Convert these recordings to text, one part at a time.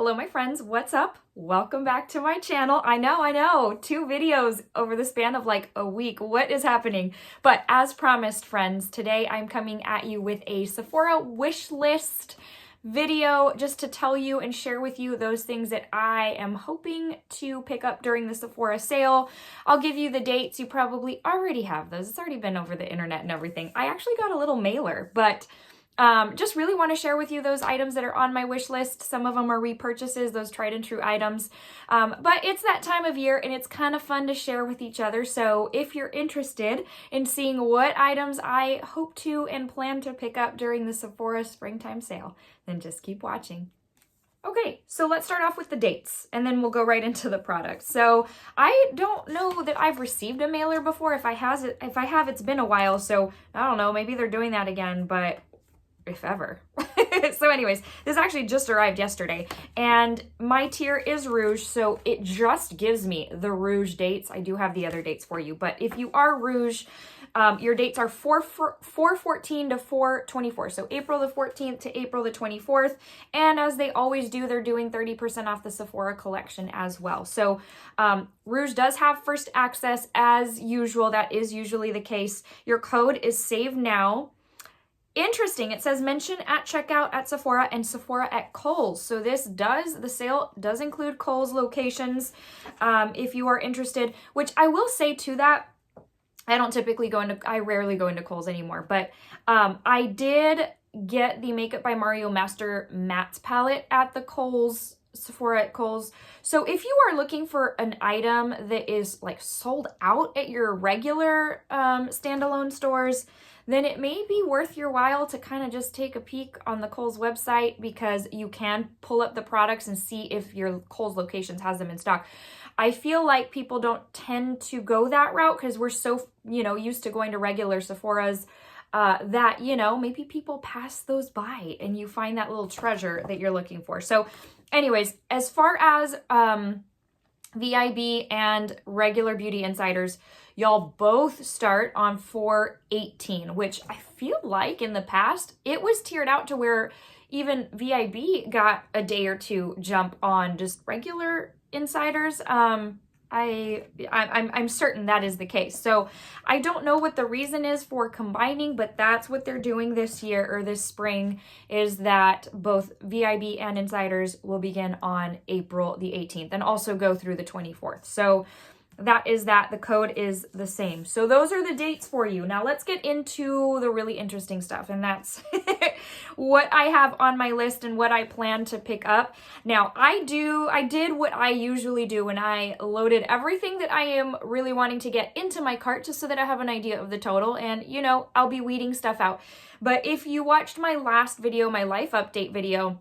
Hello, my friends. What's up? Welcome back to my channel. I know. 2 videos over the span of like a week. What is happening? But as promised, friends, today I'm coming at you with a Sephora wish list video just to tell you and share with you those things that I am hoping to pick up during the Sephora sale. I'll give you the dates. You probably already have those. It's already been over the internet and everything. I actually got a little mailer, but just really want to share with you those items that are on my wish list. Some of them are repurchases, those tried and true items. But it's that time of year and it's kind of fun to share with each other. So if you're interested in seeing what items I hope to and plan to pick up during the Sephora springtime sale, then just keep watching. Okay, so let's start off with the dates and then we'll go right into the product. So I don't know that I've received a mailer before. If I have, it's been a while. So I don't know, maybe they're doing that again, but if ever. So anyways, this actually just arrived yesterday and my tier is Rouge, so it just gives me the Rouge dates. I do have the other dates for you, but if you are Rouge, your dates are 4/14 to 4/24. So April the 14th to April the 24th. And as they always do, they're doing 30% off the Sephora collection as well. So Rouge does have first access as usual. That is usually the case. Your code is Save Now. Interesting, it says mention at checkout at Sephora and Sephora at Kohl's. So the sale does include Kohl's locations if you are interested, which I will say to that, I rarely go into Kohl's anymore, but I did get the Makeup by Mario Master Mattes palette at the Sephora at Kohl's. So if you are looking for an item that is like sold out at your regular standalone stores, then it may be worth your while to kind of just take a peek on the Kohl's website, because you can pull up the products and see if your Kohl's locations has them in stock. I feel like people don't tend to go that route because we're so, used to going to regular Sephora's that, maybe people pass those by and you find that little treasure that you're looking for. So anyways, as far as VIB and regular Beauty Insiders, y'all both start on 4/18, which I feel like in the past, it was tiered out to where even VIB got a day or two jump on just regular Insiders. I'm certain that is the case. So I don't know what the reason is for combining, but that's what they're doing this year or this spring, is that both VIB and Insiders will begin on April the 18th and also go through the 24th. So that is that. The code is the same. So those are the dates for you. Now let's get into the really interesting stuff, and that's what I have on my list and what I plan to pick up. Now I did what I usually do when I loaded everything that I am really wanting to get into my cart, just so that I have an idea of the total, and I'll be weeding stuff out. But if you watched my last video, my life update video,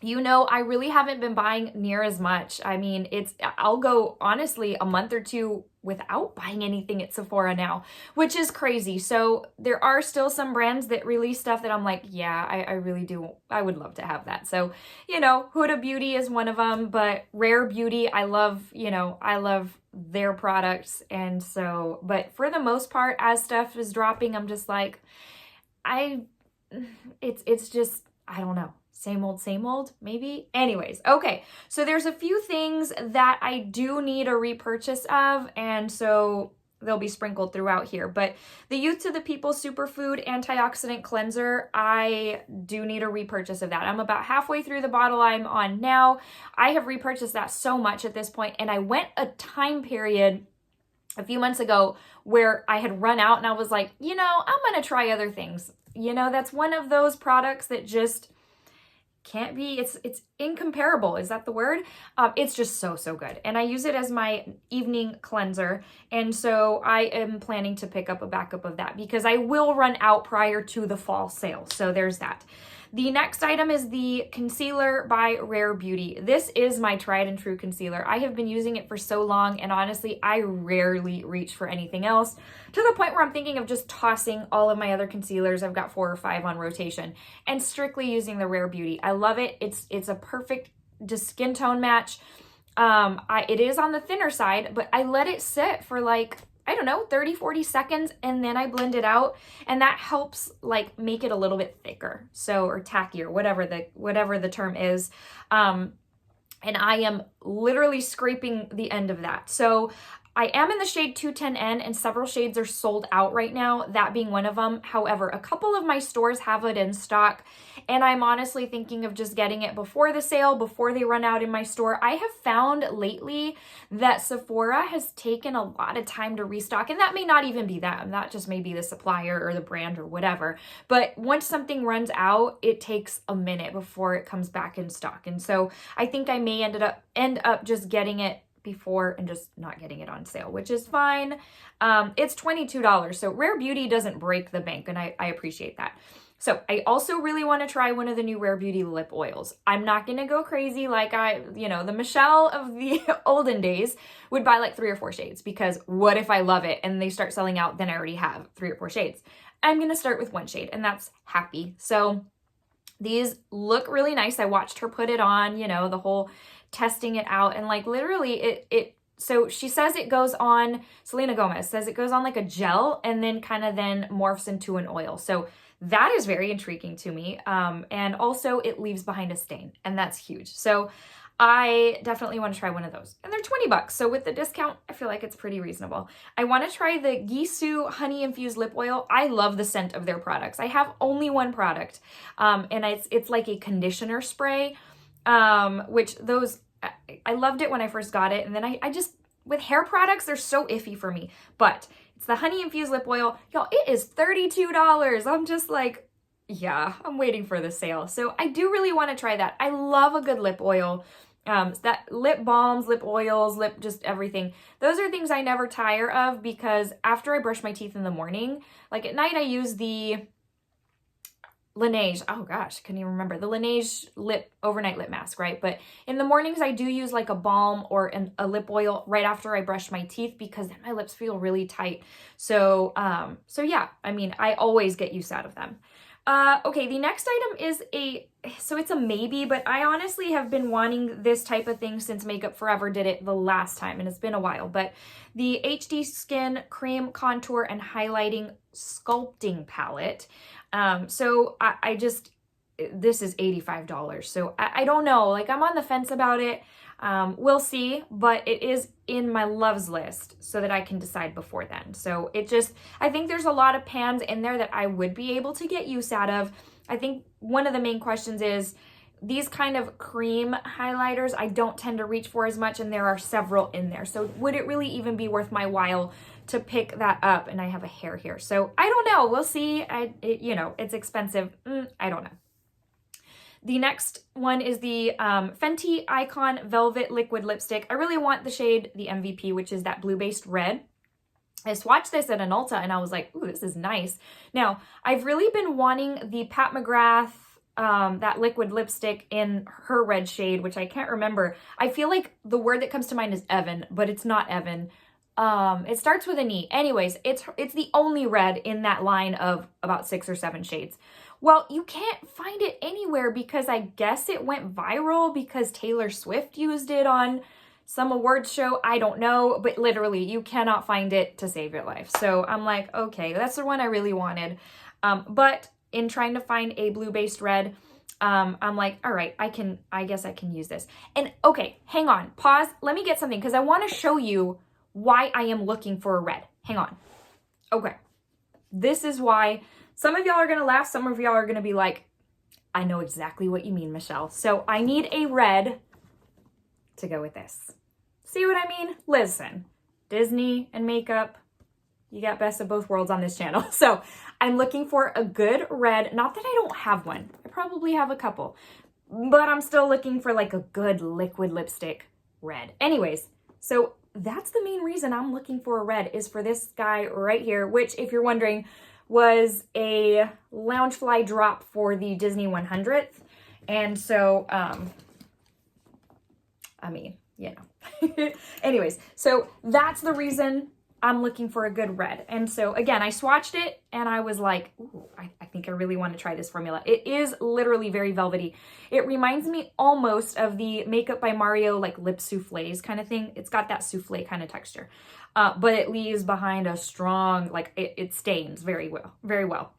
I really haven't been buying near as much. I mean, I'll go honestly a month or two without buying anything at Sephora now, which is crazy. So there are still some brands that release stuff that I'm like, yeah, I really do. I would love to have that. So, Huda Beauty is one of them, but Rare Beauty, I love their products. And so, but for the most part, as stuff is dropping, I'm just like, it's just, I don't know. Same old, maybe? Anyways, okay. So there's a few things that I do need a repurchase of, and so they'll be sprinkled throughout here. But the Youth to the People Superfood Antioxidant Cleanser, I do need a repurchase of that. I'm about halfway through the bottle I'm on now. I have repurchased that so much at this point, and I went a time period a few months ago where I had run out and I was like, I'm going to try other things. That's one of those products that just can't be, it's incomparable. Is that the word? It's just so good. And I use it as my evening cleanser. And so I am planning to pick up a backup of that because I will run out prior to the fall sale. So there's that. The next item is the concealer by Rare Beauty. This is my tried and true concealer. I have been using it for so long, and honestly, I rarely reach for anything else, to the point where I'm thinking of just tossing all of my other concealers. I've got 4 or 5 on rotation and strictly using the Rare Beauty. I love it. It's a perfect just skin tone match. It is on the thinner side, but I let it sit for like, I don't know, 30, 40 seconds, and then I blend it out, and that helps like make it a little bit thicker. So, or tackier, whatever the term is. and I am literally scraping the end of that. So I am in the shade 210N, and several shades are sold out right now, that being one of them. However, a couple of my stores have it in stock, and I'm honestly thinking of just getting it before the sale, before they run out in my store. I have found lately that Sephora has taken a lot of time to restock, and that may not even be them. That just may be the supplier or the brand or whatever. But once something runs out, it takes a minute before it comes back in stock. And so I think I may end up just getting it before and just not getting it on sale, which is fine. It's $22, so Rare Beauty doesn't break the bank, and I appreciate that. So I also really want to try one of the new Rare Beauty lip oils. I'm not going to go crazy like the Michelle of the olden days would buy like 3 or 4 shades, because what if I love it and they start selling out, then I already have 3 or 4 shades. I'm going to start with 1 shade, and that's Happy. So these look really nice. I watched her put it on, the whole testing it out, and like literally so she says it goes on, Selena Gomez says it goes on like a gel and then kind of then morphs into an oil. So that is very intriguing to me. And also it leaves behind a stain, and that's huge. So I definitely want to try one of those, and they're $20. So with the discount, I feel like it's pretty reasonable. I want to try the Gisou Honey Infused Lip Oil. I love the scent of their products. I have only one product, and it's like a conditioner spray. Which those, I loved it when I first got it. And then I just, with hair products, they're so iffy for me, but it's the Honey Infused Lip Oil. Y'all, it is $32. I'm just like, yeah, I'm waiting for the sale. So I do really want to try that. I love a good lip oil. That lip balms, lip oils, just everything. Those are things I never tire of, because after I brush my teeth in the morning, like at night I use the Laneige, oh gosh, couldn't even remember, the Laneige overnight lip mask, right? But in the mornings I do use like a balm or a lip oil right after I brush my teeth, because then my lips feel really tight. So yeah, I mean, I always get use out of them. Okay, the next item is it's a maybe, but I honestly have been wanting this type of thing since Makeup Forever did it the last time, and it's been a while, but the HD Skin Cream Contour and Highlighting Sculpting Palette. So this is $85. So I don't know, like I'm on the fence about it. We'll see, but it is in my loves list so that I can decide before then. So I think there's a lot of pans in there that I would be able to get use out of. I think one of the main questions is these kind of cream highlighters I don't tend to reach for as much, and there are several in there. So would it really even be worth my while to pick that up? And I have a hair here. So I don't know. We'll see. It's expensive. I don't know. The next one is the Fenty Icon Velvet Liquid Lipstick. I really want the shade, the MVP, which is that blue-based red. I swatched this at an Ulta and I was like, ooh, this is nice. Now, I've really been wanting the Pat McGrath, that liquid lipstick in her red shade, which I can't remember. I feel like the word that comes to mind is Evan, but it's not Evan. It starts with an E. Anyways, it's the only red in that line of about 6 or 7 shades. Well, you can't find it anywhere because I guess it went viral because Taylor Swift used it on some awards show. I don't know, but literally you cannot find it to save your life. So I'm like, okay, that's the one I really wanted. But in trying to find a blue-based red, I'm like, all right, I guess I can use this. And okay, hang on, pause. Let me get something because I want to show you why I am looking for a red. Hang on. Okay. This is why. Some of y'all are going to laugh. Some of y'all are going to be like, I know exactly what you mean, Michelle. So I need a red to go with this. See what I mean? Listen, Disney and makeup, you got best of both worlds on this channel. So I'm looking for a good red. Not that I don't have one. I probably have a couple. But I'm still looking for like a good liquid lipstick red. Anyways, so that's the main reason I'm looking for a red, is for this guy right here, which, if you're wondering, was a Loungefly drop for the Disney 100th. And so, I mean, you know. Anyways, so that's the reason I'm looking for a good red. And so again, I swatched it and I was like, ooh, I think I really want to try this formula. It is literally very velvety. It reminds me almost of the Makeup by Mario, like lip souffles kind of thing. It's got that souffle kind of texture, but it leaves behind a strong, like it stains very well, very well.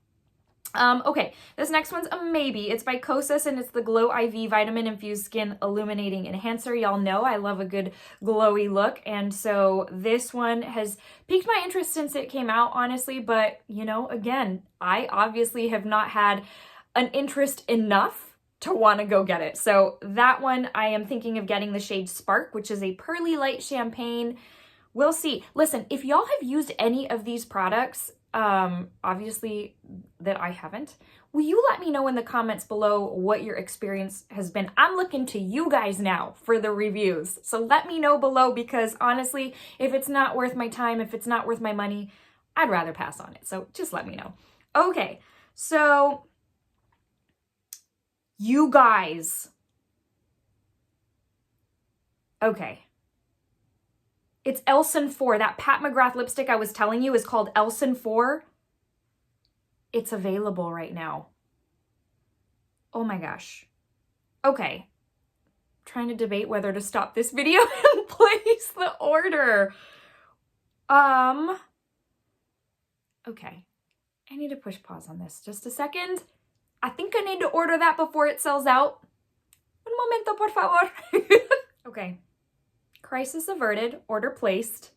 Okay, this next one's a maybe. It's by Kosas and it's the Glow IV Vitamin Infused Skin Illuminating Enhancer. Y'all know I love a good glowy look, and so this one has piqued my interest since it came out, honestly, but you know, again, I obviously have not had an interest enough to want to go get it. So that one, I am thinking of getting the shade Spark, which is a pearly light champagne. We'll see. Listen, if y'all have used any of these products, obviously that I haven't, will you let me know in the comments below what your experience has been? I'm looking to you guys now for the reviews. So let me know below, because honestly, if it's not worth my time, if it's not worth my money, I'd rather pass on it. So just let me know. Okay, so you guys. Okay. It's Elson 4. That Pat McGrath lipstick I was telling you is called Elson 4. It's available right now. Oh my gosh. Okay. I'm trying to debate whether to stop this video and place the order. Okay. I need to push pause on this just a second. I think I need to order that before it sells out. Un momento, por favor. Okay. Crisis averted, order placed.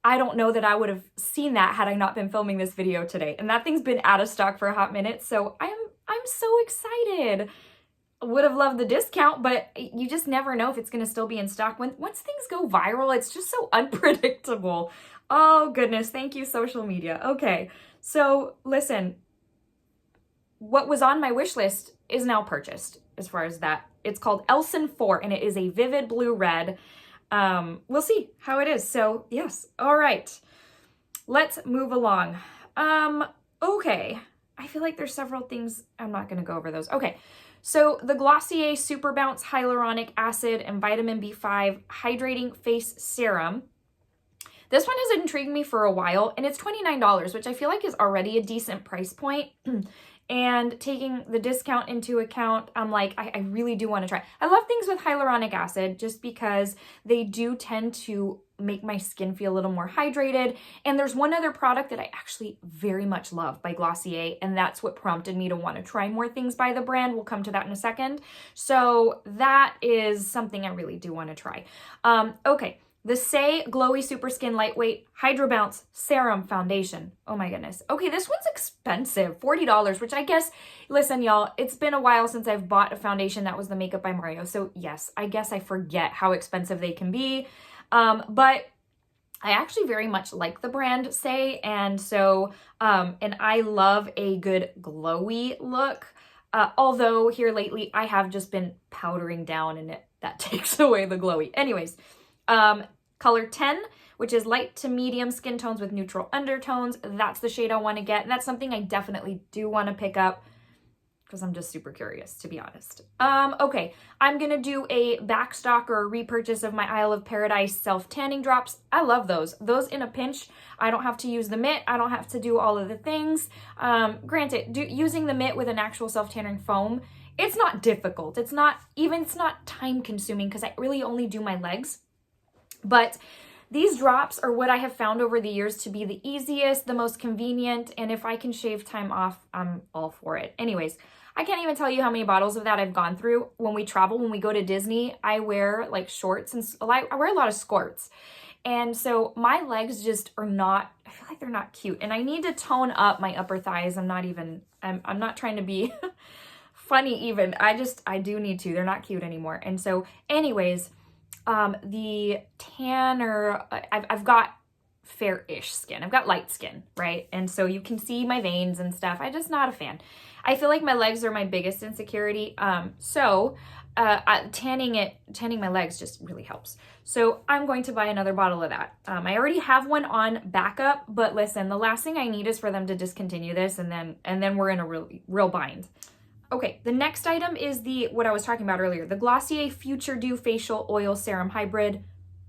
I don't know that I would have seen that had I not been filming this video today. And that thing's been out of stock for a hot minute, so I'm so excited. Would have loved the discount, but you just never know if it's going to still be in stock. Once things go viral, it's just so unpredictable. Oh goodness, thank you, social media. Okay, so listen, what was on my wish list is now purchased as far as that. It's called Elson 4, and it is a vivid blue red. We'll see how it is. So yes. All right. Let's move along. Okay. I feel like there's several things. I'm not going to go over those. Okay. So the Glossier Superbounce Hyaluronic Acid and Vitamin B5 Hydrating Face Serum. This one has intrigued me for a while, and it's $29, which I feel like is already a decent price point. And taking the discount into account, I'm like, I really do want to try. I love things with hyaluronic acid just because they do tend to make my skin feel a little more hydrated. And there's one other product that I actually very much love by Glossier, and that's what prompted me to want to try more things by the brand. We'll come to that in a second. So that is something I really do want to try. Okay. The Saie Glowy Super Skin Lightweight Hydrobounce Serum Foundation. Oh my goodness. Okay, this one's expensive, $40, which I guess, listen y'all, it's been a while since I've bought a foundation that was the Makeup by Mario. So yes, I guess I forget how expensive they can be. But I actually very much like the brand Saie, and so, and I love a good glowy look. Although here lately I have just been powdering down, and that takes away the glowy. Anyways, color 10, which is light to medium skin tones with neutral undertones. That's the shade I want to get. And that's something I definitely do want to pick up because I'm just super curious, to be honest. Okay, I'm going to do a backstock or a repurchase of my Isle of Paradise self-tanning drops. I love those. Those in a pinch, I don't have to use the mitt. I don't have to do all of the things. Granted, using the mitt with an actual self-tanning foam, it's not difficult. It's not time consuming because I really only do my legs. But these drops are what I have found over the years to be the easiest, the most convenient, and if I can shave time off, I'm all for it. Anyways, I can't even tell you how many bottles of that I've gone through. When we travel, when we go to Disney, I wear like shorts and I wear a lot of skirts. And so my legs just are not, I feel like they're not cute. And I need to tone up my upper thighs. I'm not trying to be funny even. I do need to. They're not cute anymore. And so anyways, the tanner, I've got fair-ish skin. I've got light skin, right? And so you can see my veins and stuff. I'm just not a fan. I feel like my legs are my biggest insecurity. Tanning my legs just really helps. So I'm going to buy another bottle of that. I already have one on backup, but listen, the last thing I need is for them to discontinue this, and then we're in a real bind. Okay, the next item is what I was talking about earlier, the Glossier Futuredew Facial Oil Serum Hybrid.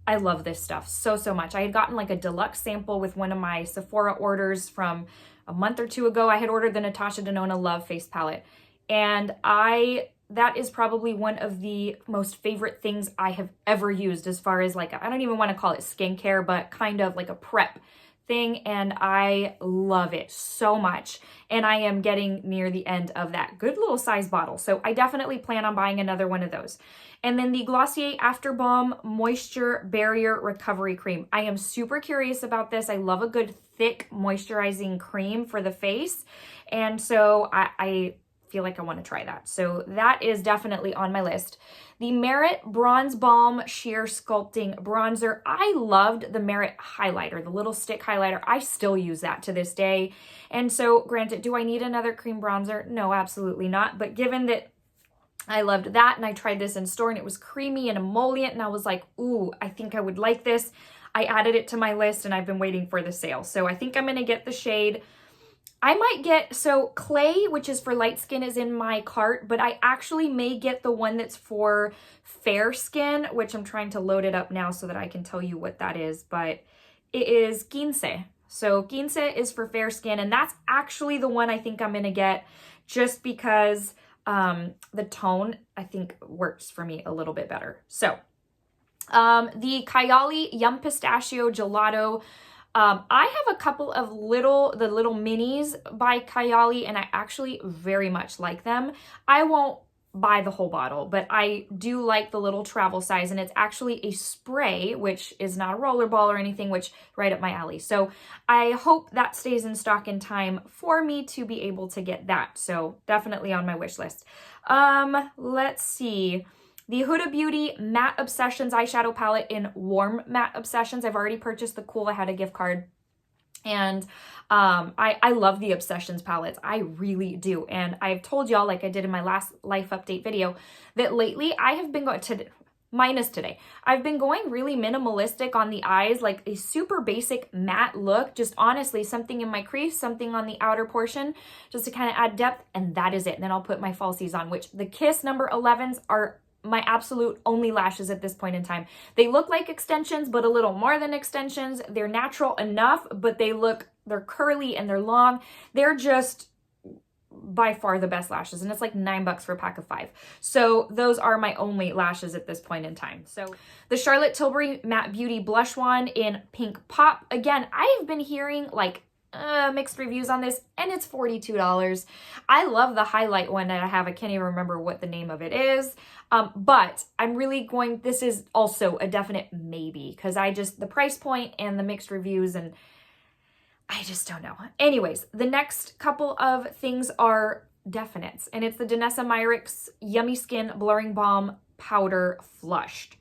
I love this stuff so much. I had gotten like a deluxe sample with one of my Sephora orders from a month or two ago. I had ordered the Natasha Denona Love Face Palette, and that is probably one of the most favorite things I have ever used as far as like, I don't even want to call it skincare, but kind of like a prep thing, and I love it so much. And I am getting near the end of that good little size bottle. So I definitely plan on buying another one of those. And then the Glossier After Balm Moisture Barrier Recovery Cream. I am super curious about this. I love a good thick moisturizing cream for the face. And so I feel like I want to try that. So that is definitely on my list. The Merit Bronze Balm Sheer Sculpting Bronzer. I loved the Merit highlighter, the little stick highlighter. I still use that to this day. And so granted, do I need another cream bronzer? No, absolutely not. But given that I loved that and I tried this in store and it was creamy and emollient and I was like, ooh, I think I would like this. I added it to my list and I've been waiting for the sale. So I think I'm going to get the shade. I might get, so Clay, which is for light skin, is in my cart, but I actually may get the one that's for fair skin, which I'm trying to load it up now so that I can tell you what that is, but it is Gisou. So Gisou is for fair skin, and that's actually the one I think I'm going to get just because the tone, I think, works for me a little bit better. So the Kaylai Yum Pistachio Gelato. I have a couple of the little minis by Kaylai, and I actually very much like them. I won't buy the whole bottle, but I do like the little travel size, and it's actually a spray, which is not a roller ball or anything, which right up my alley. So I hope that stays in stock in time for me to be able to get that. So definitely on my wish list. Let's see. The Huda Beauty Matte Obsessions eyeshadow palette in Warm Matte Obsessions. I've already purchased the Cool. I had a gift card. And I love the Obsessions palettes. I really do. And I've told y'all, like I did in my last life update video, that lately I have been going to, minus today, I've been going really minimalistic on the eyes, like a super basic matte look. Just honestly, something in my crease, something on the outer portion, just to kind of add depth. And that is it. And then I'll put my falsies on, which the Kiss number 11s are my absolute only lashes at this point in time. They look like extensions, but a little more than extensions. They're natural enough, but they're curly and they're long. They're just by far the best lashes, and it's like $9 for a pack of 5. So those are my only lashes at this point in time. So the Charlotte Tilbury Matte Beauty Blush Wand in Pink Pop. Again, I have been hearing like mixed reviews on this, and it's $42. I love the highlight one that I have. I can't even remember what the name of it is. But I'm really this is also a definite maybe, because the price point and the mixed reviews, and I just don't know. Anyways, the next couple of things are definites, and it's the DANESSA MYRICKS Yummy Skin Blurring Balm Powder Flushed.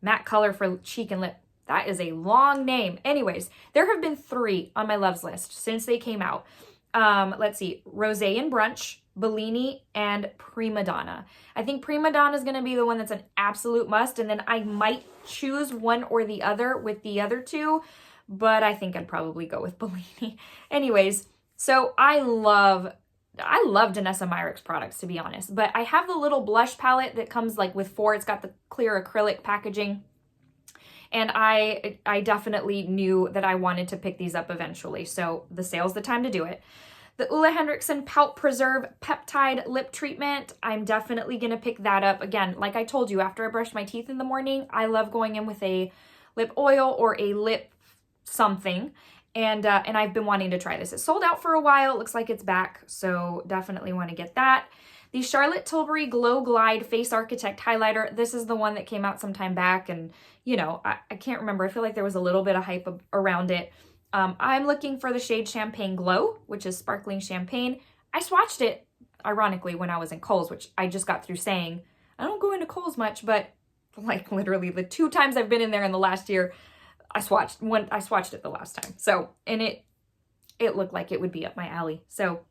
Matte color for cheek and lip. That is a long name. Anyways, there have been 3 on my loves list since they came out. Let's see. Rosé and Brunch, Bellini, and Prima Donna. I think Prima Donna is going to be the one that's an absolute must, and then I might choose one or the other with the other 2, but I think I'd probably go with Bellini. Anyways, so I love DANESSA MYRICKS products, to be honest, but I have the little blush palette that comes like with 4. It's got the clear acrylic packaging. And I definitely knew that I wanted to pick these up eventually. So the sale's the time to do it. The Ole Henriksen Pout Preserve Peptide Lip Treatment. I'm definitely going to pick that up. Again, like I told you, after I brush my teeth in the morning, I love going in with a lip oil or a lip something. And I've been wanting to try this. It sold out for a while. It looks like it's back. So definitely want to get that. The Charlotte Tilbury Glow Glide Face Architect Highlighter. This is the one that came out some time back, and you know, I can't remember. I feel like there was a little bit of hype around it. I'm looking for the shade Champagne Glow, which is sparkling champagne. I swatched it, ironically, when I was in Kohl's, which I just got through saying, I don't go into Kohl's much, but like literally the 2 times I've been in there in the last year, I swatched it the last time. So, and it looked like it would be up my alley. So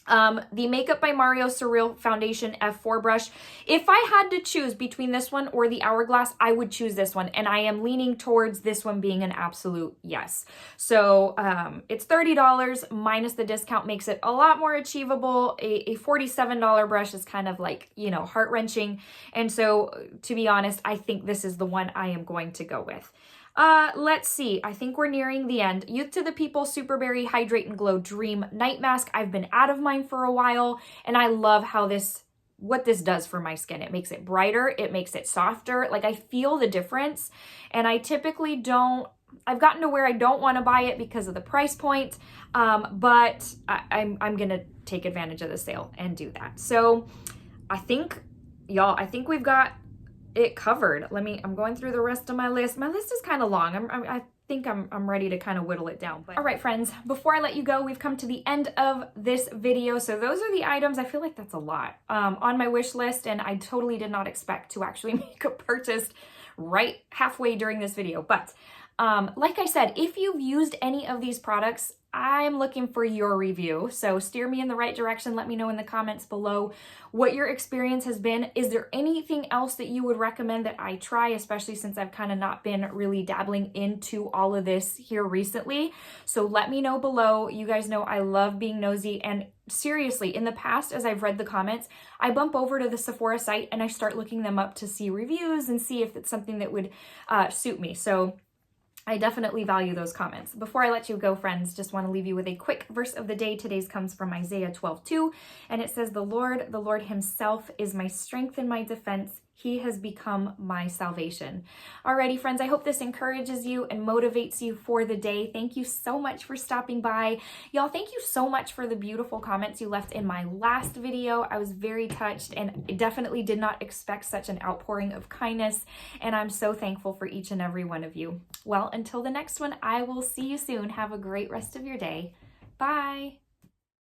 the Makeup by Mario Surreal Foundation F4 brush. If I had to choose between this one or the Hourglass, I would choose this one. And I am leaning towards this one being an absolute yes. So it's $30 minus the discount, makes it a lot more achievable. A $47 brush is kind of like, you know, heart-wrenching. And so to be honest, I think this is the one I am going to go with. Let's see. I think we're nearing the end. Youth to the People Superberry Hydrate and Glow Dream Night Mask. I've been out of mine for a while, and I love how what this does for my skin. It makes it brighter. It makes it softer. Like, I feel the difference, and I typically don't I've gotten to where I don't want to buy it because of the price point, but I'm gonna take advantage of the sale and do that. So I think, y'all, I think we've got it covered. I'm going through the rest of my list. My list is kind of long. I think I'm ready to kind of whittle it down. But all right, friends, before I let you go, we've come to the end of this video. So those are the items. I feel like that's a lot on my wish list, and I totally did not expect to actually make a purchase right halfway during this video. But like I said, if you've used any of these products, I'm looking for your review. So steer me in the right direction. Let me know in the comments below what your experience has been. Is there anything else that you would recommend that I try, especially since I've kind of not been really dabbling into all of this here recently? So let me know below. You guys know I love being nosy, and seriously, in the past, as I've read the comments, I bump over to the Sephora site and I start looking them up to see reviews and see if it's something that would suit me. So I definitely value those comments. Before I let you go, friends, just want to leave you with a quick verse of the day. Today's comes from Isaiah 12:2, and it says, the Lord himself is my strength and my defense. He has become my salvation. Alrighty, friends, I hope this encourages you and motivates you for the day. Thank you so much for stopping by. Y'all, thank you so much for the beautiful comments you left in my last video. I was very touched and definitely did not expect such an outpouring of kindness, and I'm so thankful for each and every one of you. Well, until the next one, I will see you soon. Have a great rest of your day. Bye.